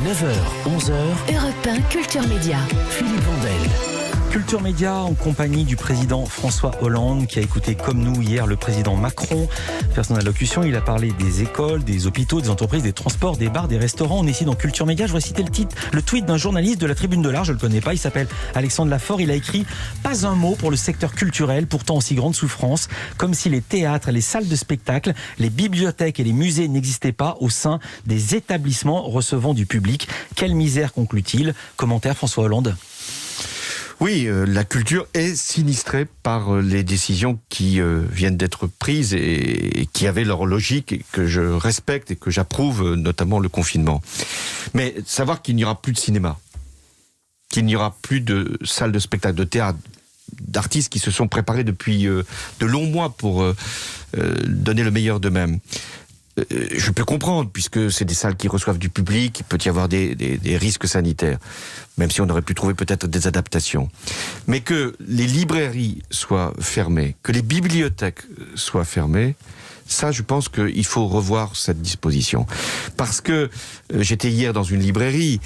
9h, 11h, Europe 1 Culture Média. Philippe Vandel. Culture Média en compagnie du président François Hollande qui a écouté comme nous hier le président Macron. Faire son allocution, il a parlé des écoles, des hôpitaux, des entreprises, des transports, des bars, des restaurants. On est ici dans Culture Média. Je voudrais citer le tweet d'un journaliste de la Tribune de l'Art. Je le connais pas. Il s'appelle Alexandre Lafort. Il a écrit « Pas un mot pour le secteur culturel, pourtant en si grande souffrance, comme si les théâtres, les salles de spectacle, les bibliothèques et les musées n'existaient pas au sein des établissements recevant du public. Quelle misère », conclut-il. Commentaire François Hollande. Oui, la culture est sinistrée par les décisions qui viennent d'être prises et qui avaient leur logique et que je respecte et que j'approuve, notamment le confinement. Mais savoir qu'il n'y aura plus de cinéma, qu'il n'y aura plus de salles de spectacle, de théâtre, d'artistes qui se sont préparés depuis de longs mois pour donner le meilleur d'eux-mêmes. Je peux comprendre, puisque c'est des salles qui reçoivent du public, il peut y avoir des risques sanitaires, même si on aurait pu trouver peut-être des adaptations. Mais que les librairies soient fermées, que les bibliothèques soient fermées, ça, je pense qu'il faut revoir cette disposition. Parce que j'étais hier dans une librairie,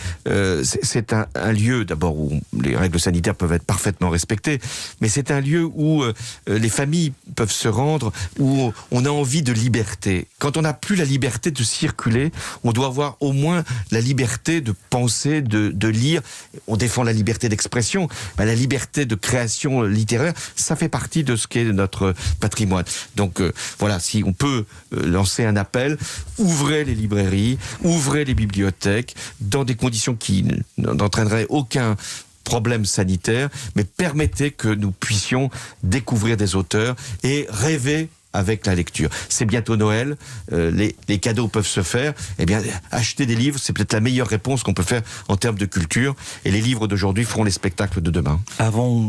c'est un lieu d'abord où les règles sanitaires peuvent être parfaitement respectées, mais c'est un lieu où les familles peuvent se rendre, où on a envie de liberté. Quand on n'a plus la liberté de circuler, on doit avoir au moins la liberté de penser, de lire. On défend la liberté d'expression, mais la liberté de création littéraire, ça fait partie de ce qu'est notre patrimoine. Donc voilà, si on peut lancer un appel, ouvrez les librairies, ouvrez les bibliothèques, dans des conditions qui n'entraîneraient aucun problème sanitaire, mais permettez que nous puissions découvrir des auteurs et rêver avec la lecture. C'est bientôt Noël, les cadeaux peuvent se faire. Eh bien, acheter des livres, c'est peut-être la meilleure réponse qu'on peut faire en termes de culture. Et les livres d'aujourd'hui feront les spectacles de demain.